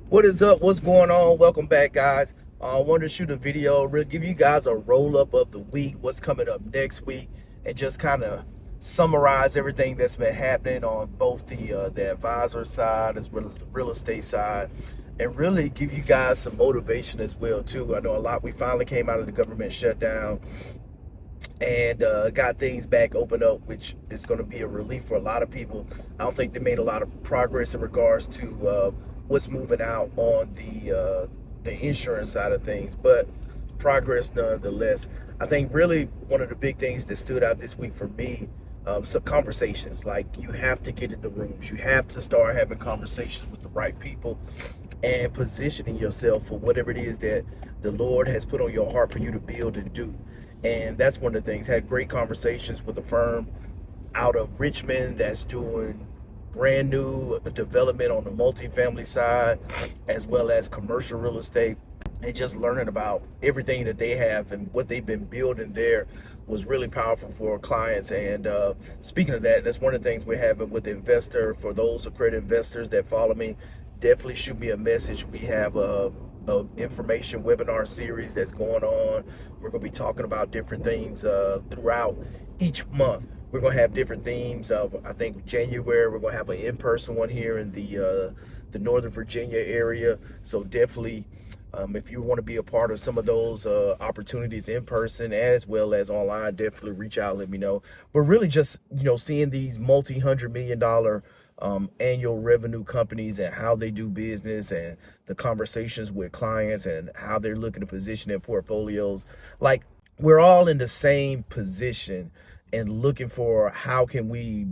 What is up? What's going on? Welcome back, guys. I wanted to shoot a video, really give you guys a roll up of the week, what's coming up next week, and just kind of summarize everything that's been happening on both the advisor side as well as the real estate side, and really give you guys some motivation as well too. I know a lot. We finally came out of the government shutdown and got things back open up, which is going to be a relief for a lot of people. I don't think they made a lot of progress in regards to what's moving out on the insurance side of things, but progress nonetheless. I think really one of the big things that stood out this week for me, some conversations. Like, you have to get in the rooms, you have to start having conversations with the right people and positioning yourself for whatever it is that the Lord has put on your heart for you to build and do. And that's one of the things. Had great conversations with a firm out of Richmond that's doing brand new development on the multifamily side as well as commercial real estate, and just learning about everything that they have and what they've been building there was really powerful for our clients. And speaking of that, that's one of the things we're having with the investor. For those accredited investors that follow me, definitely shoot me a message. We have a information webinar series that's going on. We're going to be talking about different things throughout each month. We're going to have different themes. I think January we're going to have an in-person one here in the Northern Virginia area. So definitely, if you want to be a part of some of those opportunities in person as well as online, definitely reach out, let me know. But really just, seeing these multi-$100 million annual revenue companies and how they do business, and the conversations with clients and how they're looking to position their portfolios. Like, we're all in the same position and looking for how can we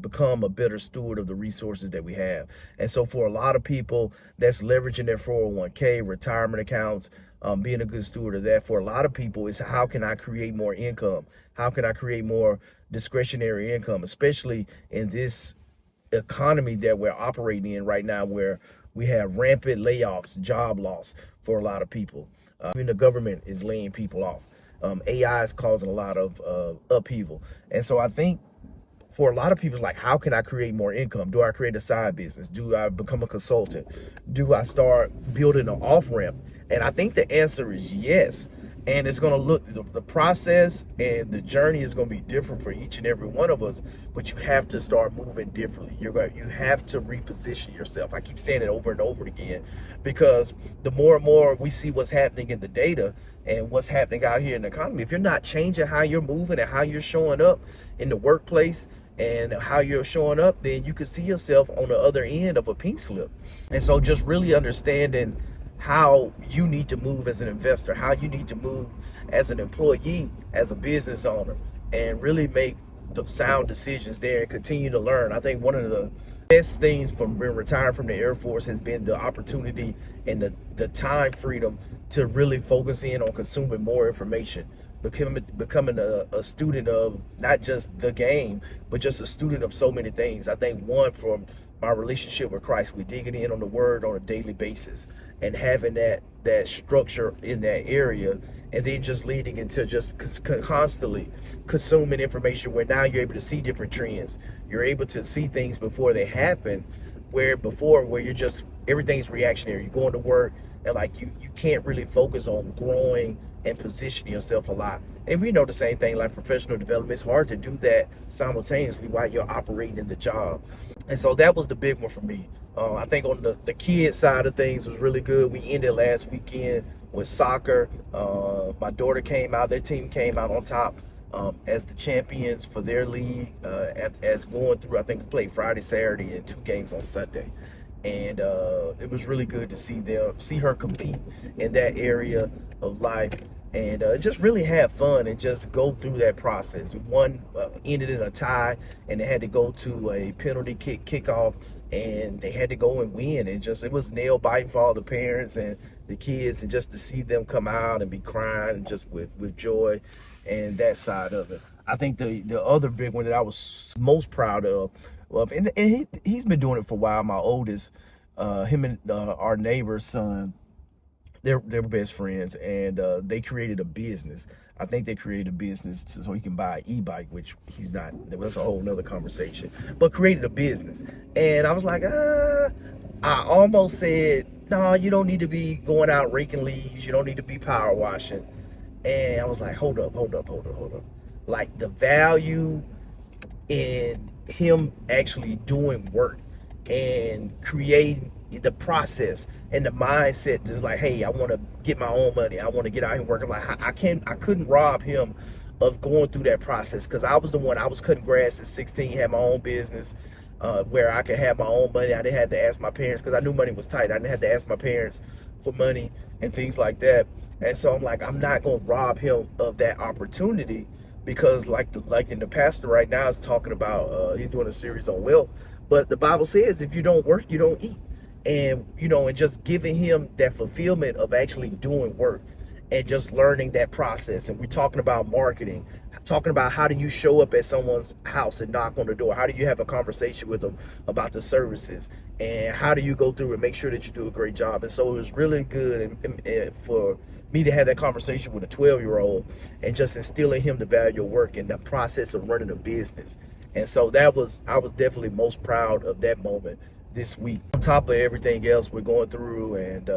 become a better steward of the resources that we have. And so for a lot of people, that's leveraging their 401k, retirement accounts, being a good steward of that. For a lot of people, is how can I create more income? How can I create more discretionary income, especially in this economy that we're operating in right now, where we have rampant layoffs, job loss for a lot of people. Even the government is laying people off. AI is causing a lot of upheaval. And so I think for a lot of people, it's like, how can I create more income? Do I create a side business? Do I become a consultant? Do I start building an off ramp? And I think the answer is yes. And it's going to look, the process and the journey is going to be different for each and every one of us, but you have to start moving differently. You have to reposition yourself. I keep saying it over and over again, because the more and more we see what's happening in the data and what's happening out here in the economy, if you're not changing how you're moving and how you're showing up in the workplace and how you're showing up, then you can see yourself on the other end of a pink slip. And so just really understanding how you need to move as an investor, how you need to move as an employee, as a business owner, and really make the sound decisions there and continue to learn. I think one of the best things from being retired from the Air Force has been the opportunity and the time freedom to really focus in on consuming more information, becoming a student of not just the game, but just a student of so many things. I think one, from my relationship with Christ, we're digging in on the word on a daily basis and having that structure in that area, and then just leading into just constantly consuming information, where now you're able to see different trends. You're able to see things before they happen, where before, where you're just, everything's reactionary. You're going to work and like you can't really focus on growing and positioning yourself a lot. And we know the same thing, like professional development. It's hard to do that simultaneously while you're operating in the job. And so that was the big one for me. I think on the kid side of things was really good. We ended last weekend with soccer. My daughter came out, their team came out on top as the champions for their league, as going through, I think we played Friday, Saturday, and 2 games on Sunday. And it was really good to see her compete in that area of life, and just really have fun and just go through that process. One ended in a tie, and they had to go to a penalty kickoff, and they had to go and win. And just, it was nail biting for all the parents and the kids, and just to see them come out and be crying and just with joy, and that side of it. I think the other big one that I was most proud of, and he's been doing it for a while. My oldest, him and our neighbor's son, they're best friends, and they created a business. I think they created a business so he can buy an e-bike, which he's not. That's a whole nother conversation. But created a business, and I was like, I almost said no, you don't need to be going out raking leaves. You don't need to be power washing. And I was like, hold up, hold up, hold up, hold up. Like the value in him actually doing work and creating the process and the mindset is like, hey, I want to get my own money. I want to get out here working. Like I couldn't rob him of going through that process, because I was the one. I was cutting grass at 16, had my own business, where I could have my own money. I didn't have to ask my parents, because I knew money was tight. I didn't have to ask my parents for money and things like that. And so I'm like, I'm not gonna rob him of that opportunity, because like in the pastor right now is talking about, he's doing a series on wealth, but the Bible says if you don't work, you don't eat. And and just giving him that fulfillment of actually doing work and just learning that process. And we're talking about marketing, talking about how do you show up at someone's house and knock on the door? How do you have a conversation with them about the services? And how do you go through and make sure that you do a great job? And so it was really good and for me to have that conversation with a 12-year-old and just instilling him the value of work and the process of running a business. And so I was definitely most proud of that moment this week. On top of everything else we're going through, and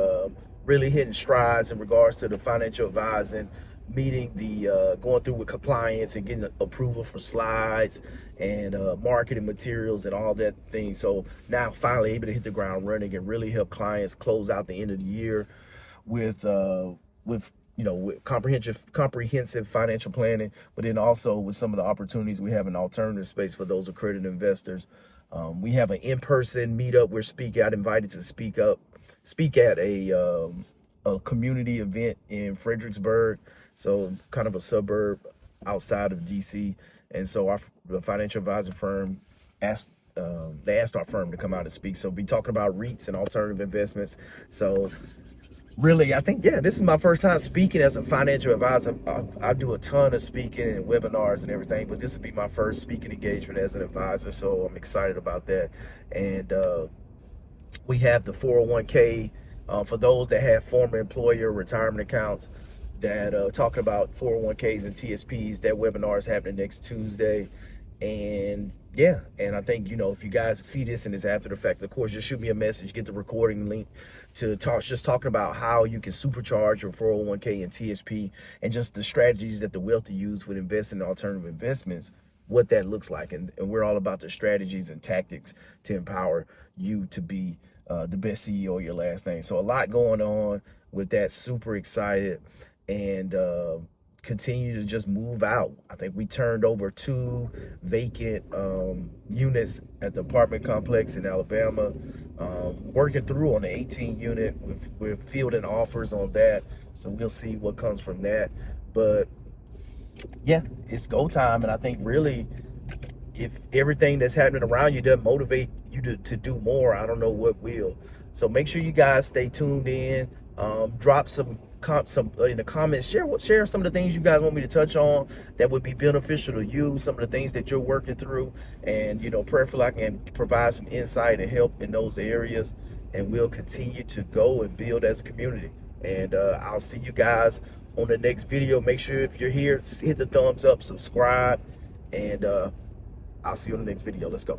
really hitting strides in regards to the financial advising, meeting the going through with compliance and getting approval for slides and marketing materials and all that thing. So now finally able to hit the ground running and really help clients close out the end of the year with with comprehensive financial planning, but then also with some of the opportunities we have in alternative space for those accredited investors. We have an in-person meetup. We're speaking. I'd invited to speak at a community event in Fredericksburg, so kind of a suburb outside of DC. And so our financial advisor firm they asked our firm to come out and speak. So be talking about REITs and alternative investments. So really, I think, yeah, this is my first time speaking as a financial advisor. I do a ton of speaking and webinars and everything, but this will be my first speaking engagement as an advisor. So I'm excited about that. And we have the 401k for those that have former employer retirement accounts, that talking about 401ks and TSPs. That webinar is happening next Tuesday. And yeah, and I think, if you guys see this and it's after the fact, of course, just shoot me a message, get the recording link to talking about how you can supercharge your 401k and TSP, and just the strategies that the wealthy use with investing in alternative investments, what that looks like. And we're all about the strategies and tactics to empower you to be the best CEO of your last name. So a lot going on with that. Super excited. And continue to just move out. I think we turned over 2 vacant units at the apartment complex in Alabama. Working through on the 18 unit. We're fielding offers on that, so we'll see what comes from that. But yeah, it's go time. And I think really, if everything that's happening around you doesn't motivate you to do more, I don't know what will. So make sure you guys stay tuned in. Drop some in the comments. Share some of the things you guys want me to touch on that would be beneficial to you. Some of the things that you're working through, and prayerfully I can provide some insight and help in those areas. And we'll continue to go and build as a community. And I'll see you guys on the next video. Make sure if you're here, hit the thumbs up, subscribe, and I'll see you on the next video. Let's go.